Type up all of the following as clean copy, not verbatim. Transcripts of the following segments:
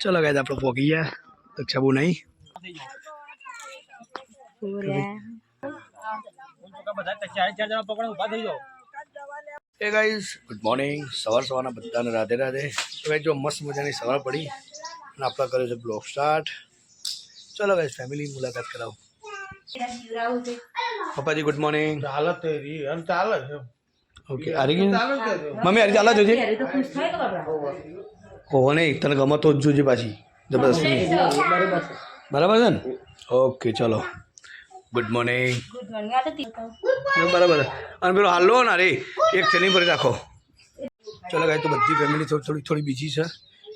ચલો ગાઈસ આપણે પોગી ગયા દક્ષાબુ નહીં એ ગાઈસ ગુડ મોર્નિંગ સવારના બધાને રાધે રાધે તો ગાઈસ જો મસ્ત મજાની સવાર પડી અને આપણે કર્યો છે બ્લોગ સ્ટાર્ટ ચલો ગાઈસ ફેમિલી મુલાકાત કરાવો પપ્પાજી ગુડ મોર્નિંગ હાલત ચાલે છે ઓકે આરી ગઈ મમ્મી આરી ચાલે જોજે હો નહીં તને ગમે તો જ જોજે પાછી જબરદસ્ત બરાબર છે ને ઓકે ચલો ગુડ મોર્નિંગ બરાબર અને પેલો હાલો ને અરે એક ચેની ભરી રાખો ચલો ગાય તો બધી ફેમિલી થોડી બીજી છે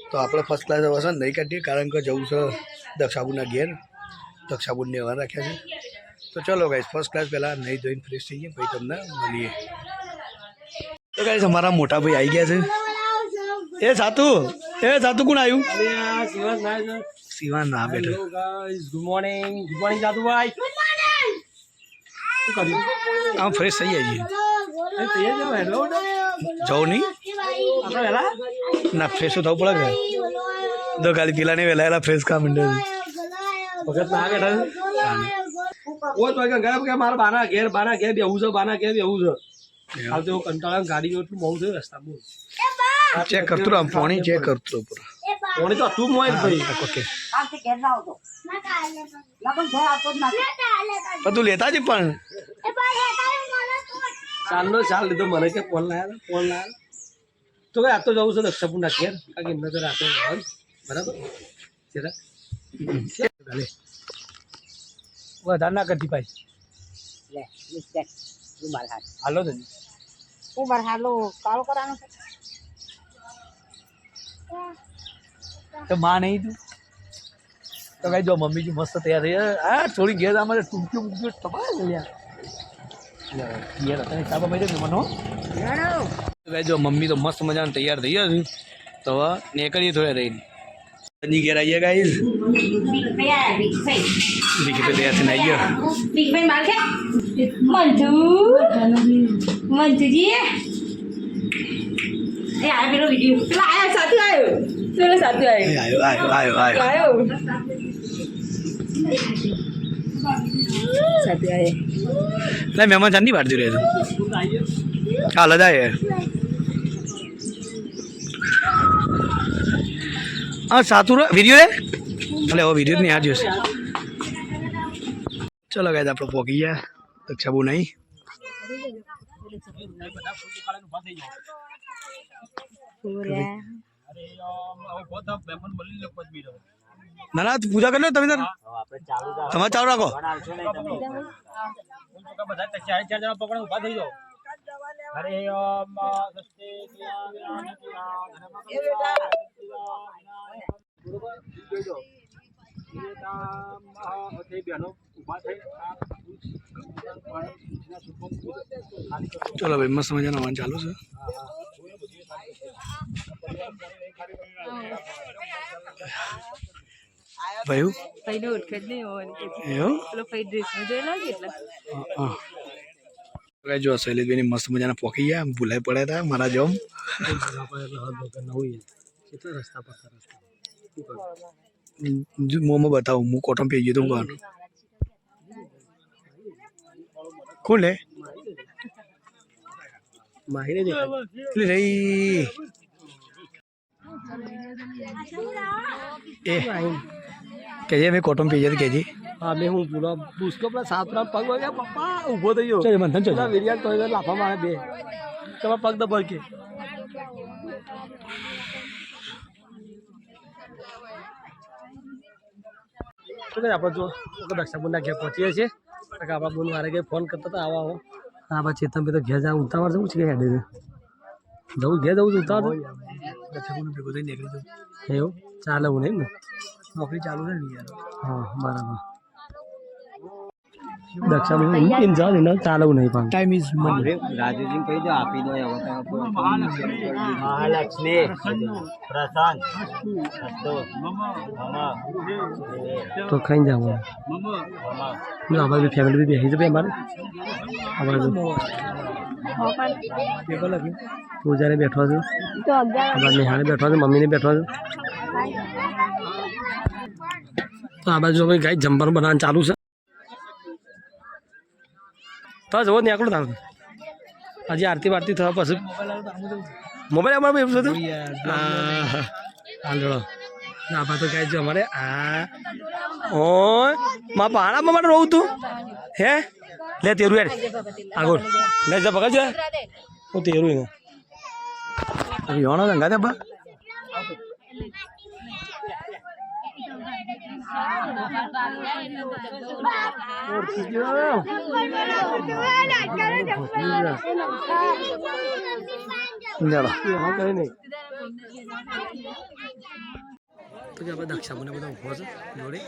તો આપણે ફર્સ્ટ ક્લાસ હશે નહીં કાઢીએ કારણ કે જવું છે દક્ષાબુના ઘેર દક્ષાબુને વાર રાખ્યા છે તો ચલો ગાઈસ ફર્સ્ટ ક્લાસ પહેલાં નહીં ધોઈને ફ્રેશ થઈ ગયા પછી તમને મળીએ તો ગાઈસ અમારા મોટા ભાઈ આવી ગયા છે એ સાતુ કોણ આવ્યું શિવાન ના બેઠો ગુડ મોર્નિંગ જાદુભાઈ શું કર્યું આમ ફ્રેશ થઈ જાય જવું નહીં ના ફ્રેશ તો થવું પડે કે તો ખાલી પેલા નહીં વહેલા ફ્રેશ કામ માંડે વખત ના બેઠા કે મારા બાના ઘેર બેવું છે હાલ તો કંટાળા ગાડી એટલું બહુ છે રસ્તા બહુ ચેક કરતો આમ પાણી ચેક કરતો પાણી તો તું મોય ભાઈ ઓકે તું લેતા જ પણ ચાલ લીધો મને કે ફોન લાયા તો કઈ આ તો જવું છે દક્ષાપુરના ઘેર કારણ કે એમને તો રાતે બરાબર વધારે ના કરતી ભાઈ હાલો તો માં નહીં તું તો કઈ જો મમ્મીજી મસ્ત તૈયાર થઈ હા થોડી ઘેર અમારે ટૂંક્યું હિસાબ મને જો મમ્મી તો મસ્ત મજાને તૈયાર થઈ ગયા છે તો હવે નીકળીએ થોડા રહીને સંજી ઘેર આવીએ ગાઈસ દીકી તો તૈયાર થઈને આવ્યો नहीं मेहमान जान नहीं बांटती रहे हाँ लदा है हाँ सातु वीडियो है भले वो वीडियो नहीं आज से चलो गए आप पोकी है दक्षाबू नहीं ना ना पूजा कर लो तभी तक તમે ચાલુ રાખો ચલો ભાઈ મસ્ત મજાનો વાન ચાલુ છે ભાઈ ભાઈને ઓળખે જ નહીં હોવાની એવું પેલો ભાઈ ડ્રેસમાં જોયેલો કે એટલે જો શૈલેષભાઈની મસ્ત મજાના પોકી ગયા ભૂલાઈ પડ્યા હતા મારા જોમ રસ્તા પર મોમાં બતાવું હું કોટમ પી ગયો તું કોણ કોણ લે માહિને રહી એ કહેજે મેં કોટમ પી જતી કહેજે હા મેં હું પૂરા પૂછકો પેલા સાતરા પગ વાગ્યા પપ્પા ઊભો થઈ ગયો મંથન ચો વિરિયા તો લાફા મારે બે તમારા પગ દબાઈ કે આપણે જો દક્ષાબુના ઘેર પહોંચીએ છીએ આપણા બોલ મારે કંઈ ફોન કરતા હતા આવો આ ચેતન ભાઈ તો ઘેર જવા ઉતાવળ જવું છે કે હેડે જવું ઘેર જવું છે ઉતાવળ દક્ષાબુનું ભેગું થઈ નીકળી જવું એવું ચાલે હું નહીં ને નોકરી ચાલુ છે ને યાર હા બરાબર દક્ષાબેન જાવ ને ચાલુ નહીં પણ ટાઈમ ઇઝ મની રાજુજી કહી દો આપી દો મહાલક્ષ્મી પ્રશાંત તો ખાઈ જાવ અમારી ફેમિલી બી બેસી જશે અમારે પૂજાને બેઠો છું અમારા નેહાને બેઠો છે મમ્મીને બેઠો છે તો આ બાજુ ભાઈ ગાય જમવાનું બનાવવાનું ચાલુ છે તો જવો નીકળો તમે હજી આરતી વારતી થવા પછી મોબાઈલ અમારે એવું થતું હાલો ના બા તો ગાય જો અમારે ઓ મારા પાણામાં માટે રહું તું હે લે તેરું યાર આગળ લે જા પકડ છે હું તેરું એને યોણો ગંગા દે બા તો કે આપણે દક્ષાબુને બધા ઉભો છે જોડે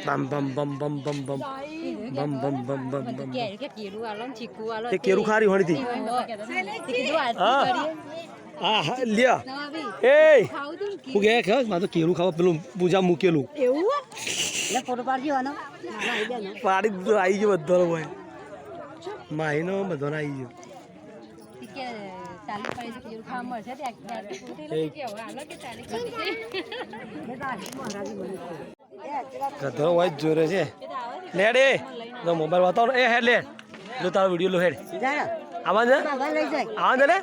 બમ બમ બમ બમ બમ બમ બમ બમ બમ બમ બમ એ કેરું ખારી હોણી હતી હા હા લ્યા એ હું ગયા ખાસ મારે તો કેરું ખાવા પેલું પૂજા મૂકેલું પાડી દીધું આવી ગયો બધો ભાઈ માહીનો બધાને આવી ગયો ગધો હોય જ જોરે છે લે ડે તો મોબાઈલ બતાવો એ હેડ લે જો તારો વિડીયો લો હેડ આવા છે આવા છે ને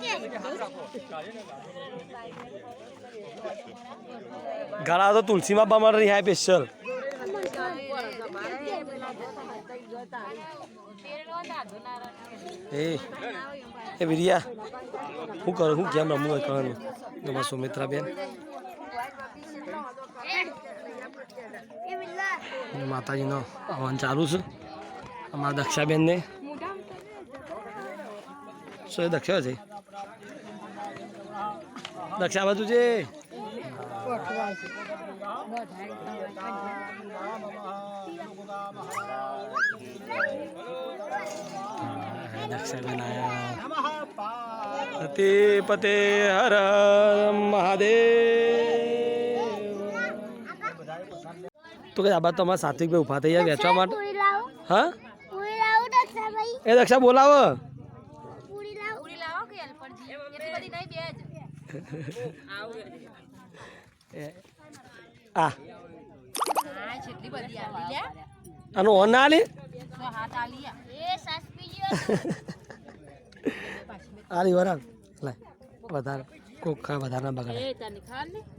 ઘણા તો તુલસીમાં બામા રહી હાય સ્પેશિયલ એ વિરિયા શું કરું હું કેમ રમવું હોય કરવાનું તમારા સુમિત્રા બેન માતાજીનો હવન ચાલુ છે અમારા દક્ષાબેનને શું એ દક્ષા છે દક્ષા બાજુ છે દક્ષાબેન આયા પતે પતે હર મહાદેવ તો કે આ બાદ તો અમારા સાત્વિકભાઈ ઉભા થઈ ગયા વેચવા માટે હા એ દક્ષા બોલાવો આ આનો ઓન ના લે આલી વરાળ લે વધારે કોક ખા વધારે ના બગાડે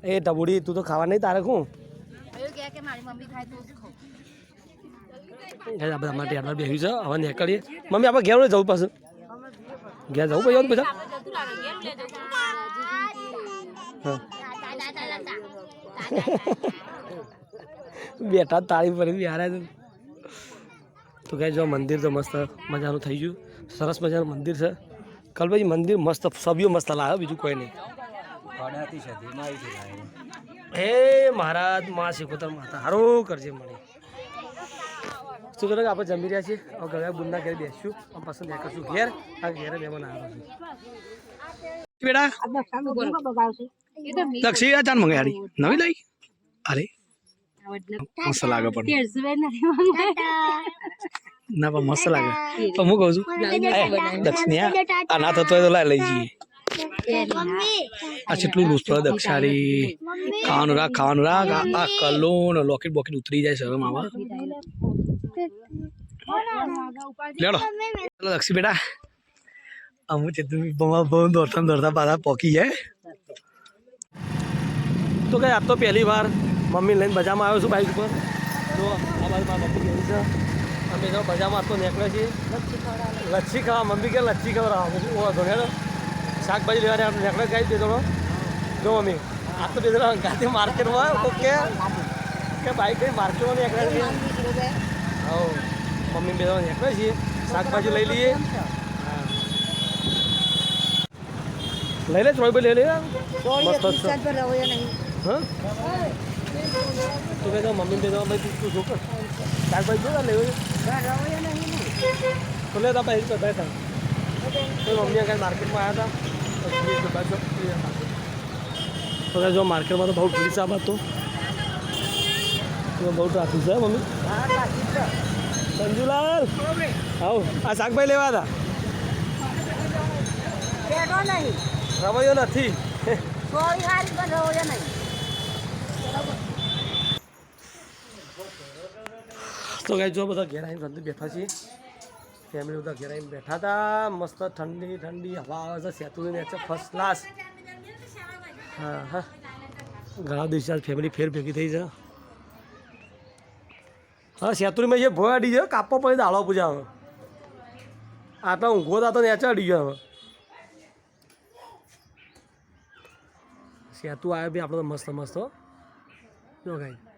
એ ટબુડી તું તો ખાવા નહીં તારે શું બધા માટે આપણે બેસી છે હવે નીકળીએ મમ્મી આપણે ઘેર જવું પાછું ઘેર જવું પછી બધા બેઠા તાળી ફરી બિહાર તો કહે જો મંદિર તો મસ્ત મજાનું થઈ ગયું સરસ મજાનું મંદિર છે કલભાઈ મંદિર મસ્ત સભ્યો મસ્ત લાવ્યો બીજું કોઈ નહીં હે મહારાજ માં શીખોતર માતા સારું કરજે મને શું કરે આપણે જમી રહ્યા છીએ હવે ઘરે બુનના ઘરે બેસીશું આમ પસંદ કરશું ઘેર આ ઘેરે મહેમાન આવ્યો છે બેટા દક્ષી ચાન મંગાડી નવી લઈ અરે મસ્ત લાગે પણ ના પણ મસ્ત લાગે તો હું કહું છું દક્ષિણ આ ના થતો હોય તો લઈ જઈએ આ કેટલું લૂસ પડે દક્ષારી ખાવાનું રાખ આ કલો ને લોકેટ બોકેટ ઉતરી જાય શરમ આવા લેડો ચાલો દક્ષી બેટા અમુક ચેતું બહુ દોડતા પાછા પોકી જાય તો કઈ આપ તો પહેલી વાર મમ્મી લઈને બજારમાં આવ્યો છું બાઇક ઉપર તો આ બાજુ મારા મમ્મી ગઈ છે અમે તો બજારમાં આપ તો નીકળે છીએ લચ્છી ખાવા મમ્મી કે લચ્છી ખવડાવવા વાંધો ને શાકભાજી લેવા નીકળે ગાઈ દે થોડો જો મમ્મી આ તો બે ગાંધી માર્કેટમાં ઓકે કે બાઇક કઈ માર્કેટમાં નીકળે છીએ હા મમ્મી બે નીકળે છીએ શાકભાજી લઈ લઈએ હા લઈ લે ચોઈ લઈ લે મસ્ત હા તો કે મમ્મી બે ભાઈ તું જો કર શાકભાજી જો લેવું તો લે તા ભાઈ બેઠા તો મમ્મી આગળ માર્કેટમાં આવ્યા હતા તો જો માર્કેટમાં તો બહુ ભીડ છે આ બાદ તો બહુ ટ્રાફિક છે મમ્મી સંજુલાલ આવો આ શાકભાજી લેવા હતા રવૈયો નથી તો ગાઈ જો બધા ઘેર આવીને શાંતિ બેઠા છીએ ફેમિલી બધા ઘેર આવીને બેઠા હતા મસ્ત ઠંડી ઠંડી હવા આવે છે સેતુની નેચર ફર્સ્ટ ક્લાસ હા હા ઘણા દિવસે ફેમિલી ફેર ભેગી થઈ છે હા સેતુરીમાં જે ભોય અડી જાય કાપવો પડે દાળો પૂજા હવે આટલા ઊંઘો હતા તો નેચર અડી ગયો હવે સેતુ આવ્યો બી આપણો મસ્ત મસ્ત જો ગાઈ